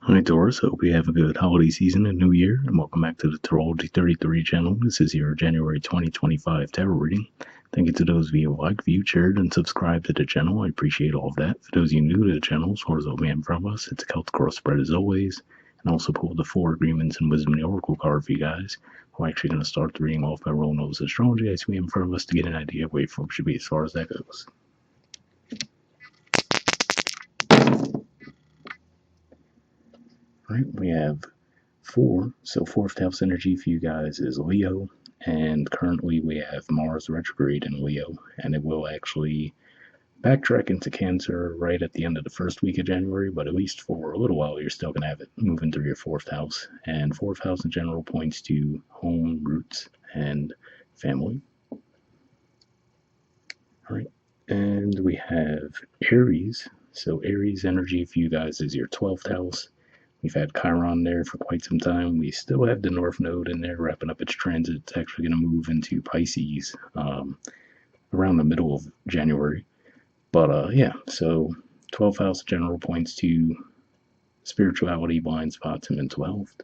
Hi Taurus, hope you have a good holiday season and new year, and welcome back to the Astrology 33 channel. This is your January 2025 tarot reading. Thank you to those of you who like, viewed, shared, and subscribed to the channel. I appreciate all of that. For those of you new to the channel, as far as what we have from us, it's a Celtic cross spread as always, and also pulled the 4 agreements and wisdom and the oracle card for you guys. We're actually going to start the reading off by rolling over astrology as we have in front of us to get an idea of where folks should be as far as that goes. All right, we have 4. So 4th house energy for you guys is Leo, and currently we have Mars retrograde in Leo, and it will actually backtrack into Cancer right at the end of the first week of January, but at least for a little while you're still going to have it moving through your 4th house. And 4th house in general points to home, roots, and family. All right, and we have Aries. So Aries energy for you guys is your 12th house. We've had Chiron there for quite some time. We still have the North Node in there wrapping up its transit. It's actually going to move into Pisces around the middle of January. But yeah, so 12th house general points to spirituality, blind spots, and mental health.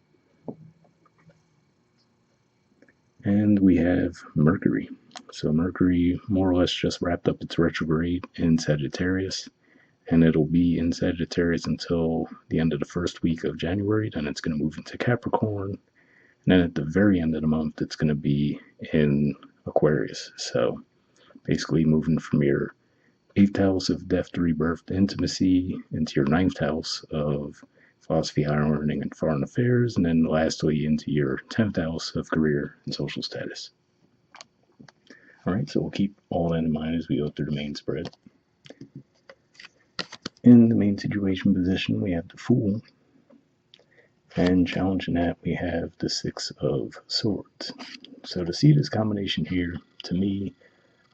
And we have Mercury. So Mercury more or less just wrapped up its retrograde in Sagittarius, and it'll be in Sagittarius until the end of the first week of January. Then it's going to move into Capricorn, and then at the very end of the month it's going to be in Aquarius. So basically moving from your 8th house of death to rebirth to intimacy into your 9th house of philosophy, higher learning, and foreign affairs, and then lastly into your 10th house of career and social status. All right, so we'll keep all that in mind as we go through the main spread. In the main situation position, we have the Fool, and challenging that, we have the 6 of Swords. So to see this combination here, to me,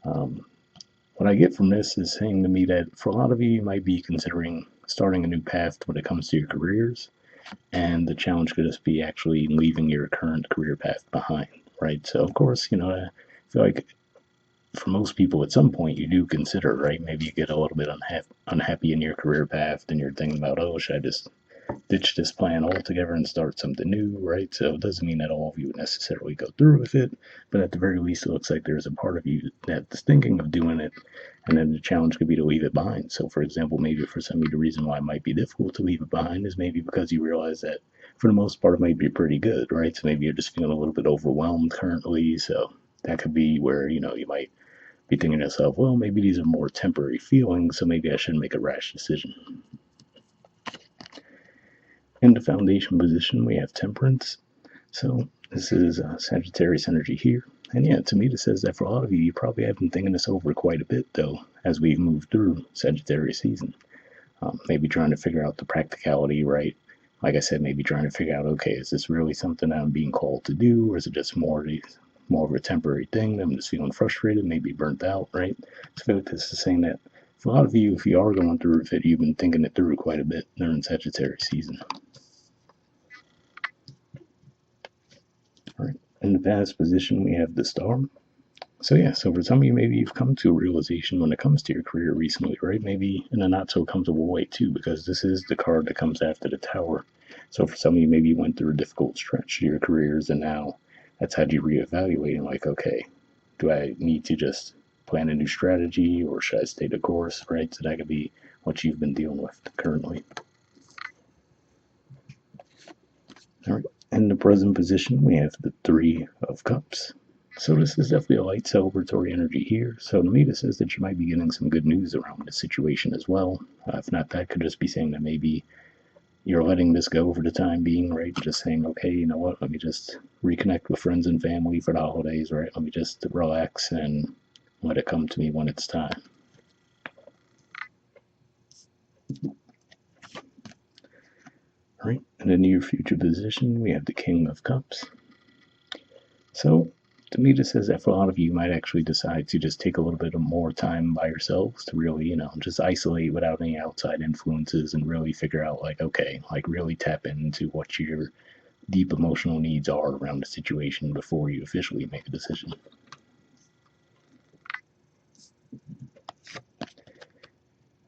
what I get from this is saying to me that for a lot of you, you might be considering starting a new path when it comes to your careers, and the challenge could just be actually leaving your current career path behind, right? So, of course, I feel like for most people at some point you do consider, right? Maybe you get a little bit unhappy in your career path, and you're thinking about, oh, should I just ditch this plan altogether and start something new, right? So it doesn't mean that all of you would necessarily go through with it, but at the very least it looks like there's a part of you that's thinking of doing it, and then the challenge could be to leave it behind. So for example, maybe for some of you the reason why it might be difficult to leave it behind is maybe because you realize that for the most part it might be pretty good, right? So maybe you're just feeling a little bit overwhelmed currently, so that could be where you might be thinking to yourself, well, maybe these are more temporary feelings, so maybe I shouldn't make a rash decision. In the foundation position, we have Temperance. So this is Sagittarius energy here. And yeah, to me, this says that for a lot of you, you probably have been thinking this over quite a bit, though, as we move through Sagittarius season. Maybe trying to figure out the practicality, right? Like I said, maybe trying to figure out, okay, is this really something that I'm being called to do, or is it just more of a temporary thing that I'm just feeling frustrated, maybe burnt out, right? So I feel like this is saying that for a lot of you, if you are going through it, you've been thinking it through quite a bit during Sagittarius season. All right. In the past position, we have the Star. So yeah, so for some of you, maybe you've come to a realization when it comes to your career recently, right? Maybe in a not so comfortable way too, because this is the card that comes after the Tower. So for some of you, maybe you went through a difficult stretch to your careers, and now that's had you reevaluating, like, okay, do I need to just plan a new strategy, or should I stay the course, right? So that could be what you've been dealing with currently. All right. In the present position, we have the 3 of Cups. So this is definitely a light celebratory energy here. So to me, this says that you might be getting some good news around this situation as well. If not, that could just be saying that maybe you're letting this go for the time being, right? Just saying, okay, you know what? Let me just reconnect with friends and family for the holidays, right? Let me just relax and let it come to me when it's time. All right. In the near future position, we have the King of Cups. So to me, this says that for a lot of you, you might actually decide to just take a little bit of more time by yourselves to really, just isolate without any outside influences and really figure out, like, okay, like really tap into what your deep emotional needs are around the situation before you officially make a decision.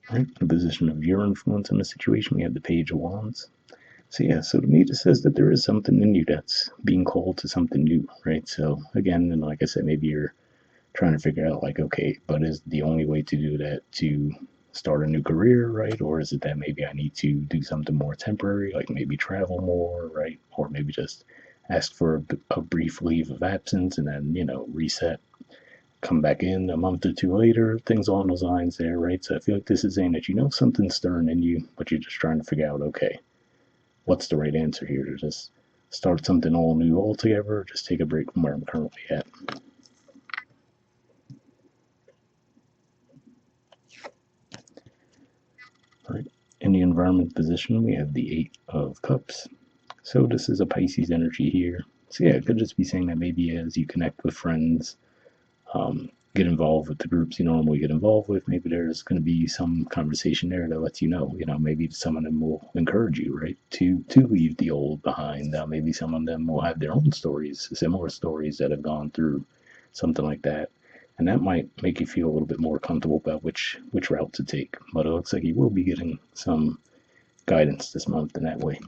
All right, the position of your influence in the situation, we have the Page of Wands. So yeah, so to me this says that there is something in you that's being called to something new, right? So again, and like I said, maybe you're trying to figure out like, okay, but is the only way to do that to start a new career, right? Or is it that maybe I need to do something more temporary, like maybe travel more, right? Or maybe just ask for a brief leave of absence and then, reset, come back in a month or two later, things along those lines there, right? So I feel like this is saying that you know something's stirring in you, but you're just trying to figure out, okay, what's the right answer here? To just start something all new altogether, or just take a break from where I'm currently at? Right. In the environment position, we have the Eight of Cups. So this is a Pisces energy here. So yeah, it could just be saying that maybe as you connect with friends, get involved with the groups you normally get involved with, maybe there's going to be some conversation there that lets maybe some of them will encourage you, right, to leave the old behind. Maybe some of them will have their own stories, similar stories that have gone through something like that. And that might make you feel a little bit more comfortable about which route to take. But it looks like you will be getting some guidance this month in that way.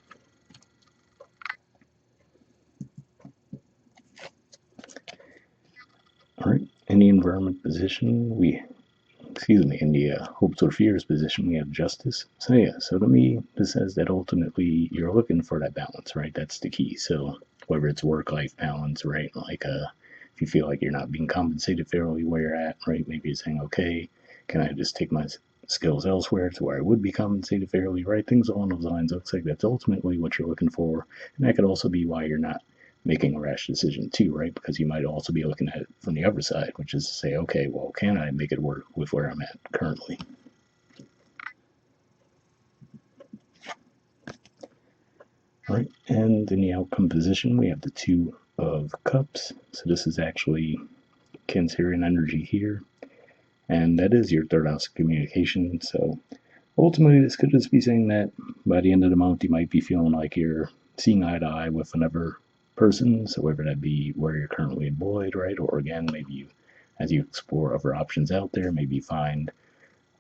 All right. In the environment position, in the hopes or fears position, we have justice. So yeah, so to me, this says that ultimately you're looking for that balance, right? That's the key. So whether it's work-life balance, right? Like, if you feel like you're not being compensated fairly where you're at, right? Maybe you're saying, okay, can I just take my skills elsewhere to where I would be compensated fairly, right? Things along those lines. Looks like that's ultimately what you're looking for, and that could also be why you're not making a rash decision too, right? Because you might also be looking at it from the other side, which is to say, okay, well, can I make it work with where I'm at currently? All right, and in the outcome position, we have the Two of Cups. So this is actually Cancerian energy here, and that is your third house of communication. So ultimately, this could just be saying that by the end of the month, you might be feeling like you're seeing eye to eye with another person. So whether that be where you're currently employed, right, or again, maybe as you explore other options out there, maybe find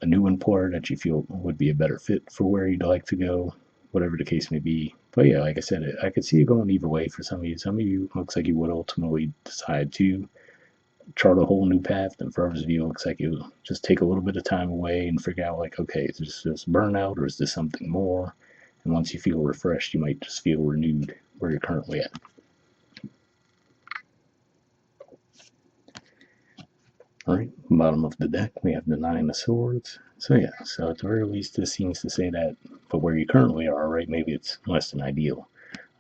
a new employer that you feel would be a better fit for where you'd like to go, whatever the case may be. But yeah, like I said, I could see it going either way for some of you. Some of you looks like you would ultimately decide to chart a whole new path, and for others of you, it looks like you just take a little bit of time away and figure out, like, okay, is this just burnout or is this something more? And once you feel refreshed, you might just feel renewed where you're currently at. All right, bottom of the deck, we have the Nine of Swords. So yeah, so at the very least, this seems to say that, but where you currently are, right, maybe it's less than ideal.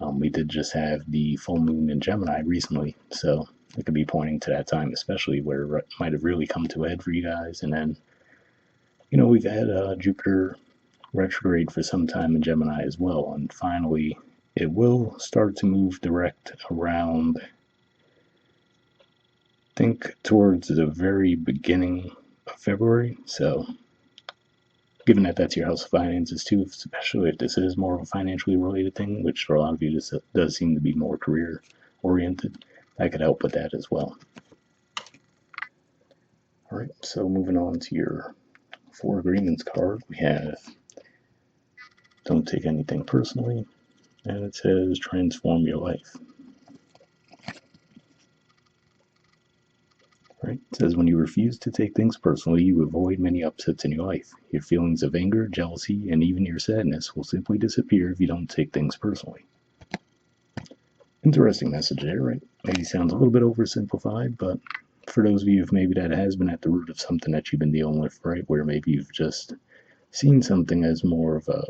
We did just have the full moon in Gemini recently, so it could be pointing to that time, especially where it might have really come to a head for you guys. And then, we've had Jupiter retrograde for some time in Gemini as well, and finally, it will start to move direct around, I think, towards the very beginning of February. So, given that that's your house of finances too, especially if this is more of a financially related thing, which for a lot of you this does seem to be more career oriented, that could help with that as well. All right, so moving on to your Four Agreements card, we have don't take anything personally, and it says transform your life. Right? It says when you refuse to take things personally, you avoid many upsets in your life. Your feelings of anger, jealousy, and even your sadness will simply disappear if you don't take things personally. Interesting message there, right? Maybe sounds a little bit oversimplified, but for those of you maybe that has been at the root of something that you've been dealing with, right, where maybe you've just seen something as more of a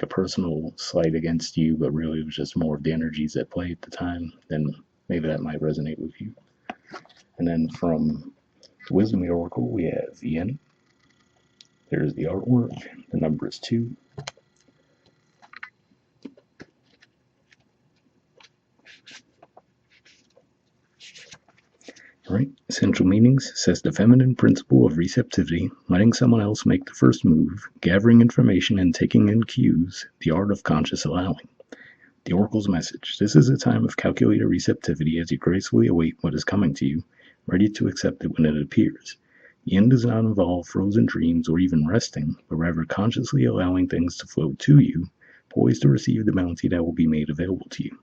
personal slight against you, but really it was just more of the energies at play at the time, then maybe that might resonate with you. And then from the Wisdom Oracle, we have Yin. There's the artwork. The number is 2. Right? Essential meanings says the feminine principle of receptivity, letting someone else make the first move, gathering information and taking in cues, the art of conscious allowing. The Oracle's message. This is a time of calculated receptivity as you gracefully await what is coming to you, ready to accept it when it appears. Yin does not involve frozen dreams or even resting, but rather consciously allowing things to flow to you, poised to receive the bounty that will be made available to you.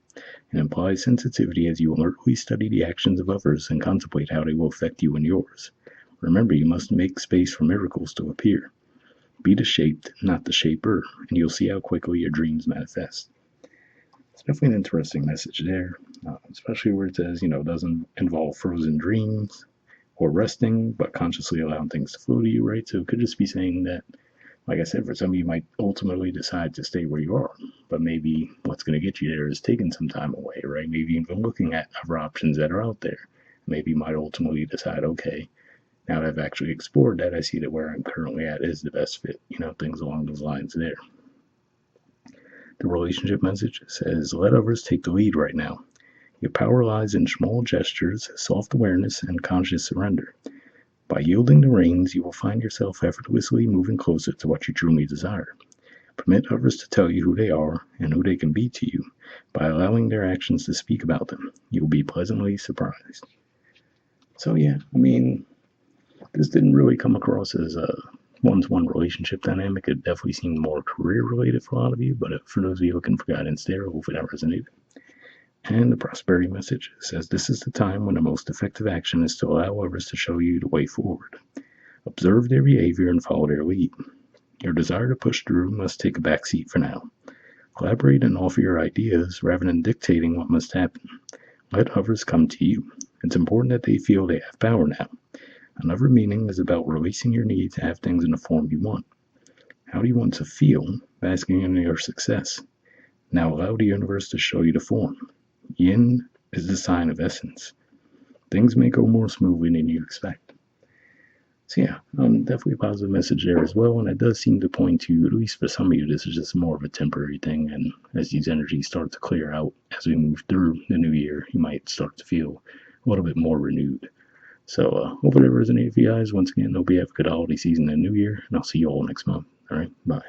It implies sensitivity as you alertly study the actions of others and contemplate how they will affect you and yours. Remember, you must make space for miracles to appear. Be the shaped, not the shaper, and you'll see how quickly your dreams manifest. It's definitely an interesting message there, especially where it says, doesn't involve frozen dreams or resting, but consciously allowing things to flow to you, right? So it could just be saying that, like I said, for some of you might ultimately decide to stay where you are, but maybe what's going to get you there is taking some time away, right? Maybe even looking at other options that are out there. Maybe you might ultimately decide, okay, now that I've actually explored that, I see that where I'm currently at is the best fit, things along those lines there. The relationship message says, let others take the lead right now. Your power lies in small gestures, soft awareness, and conscious surrender. By yielding the reins, you will find yourself effortlessly moving closer to what you truly desire. Permit others to tell you who they are and who they can be to you. By allowing their actions to speak about them, you will be pleasantly surprised. So yeah, this didn't really come across as a one-to-one relationship dynamic. It definitely seemed more career-related for a lot of you, but for those of you looking for guidance there, hopefully that resonated. And the prosperity message says, this is the time when the most effective action is to allow others to show you the way forward. Observe their behavior and follow their lead. Your desire to push through must take a back seat for now. Collaborate and offer your ideas rather than dictating what must happen. Let others come to you. It's important that they feel they have power now. Another meaning is about releasing your need to have things in the form you want. How do you want to feel? Basking in your success. Now allow the universe to show you the form. Yin is the sign of essence. Things may go more smoothly than you expect. So yeah, definitely a positive message there as well, and it does seem to point to, at least for some of you, this is just more of a temporary thing, and as these energies start to clear out as we move through the new year, you might start to feel a little bit more renewed. So hopefully it resonated with you guys. Once again, hope you have a good holiday season and new year, and I'll see you all next month. All right, bye.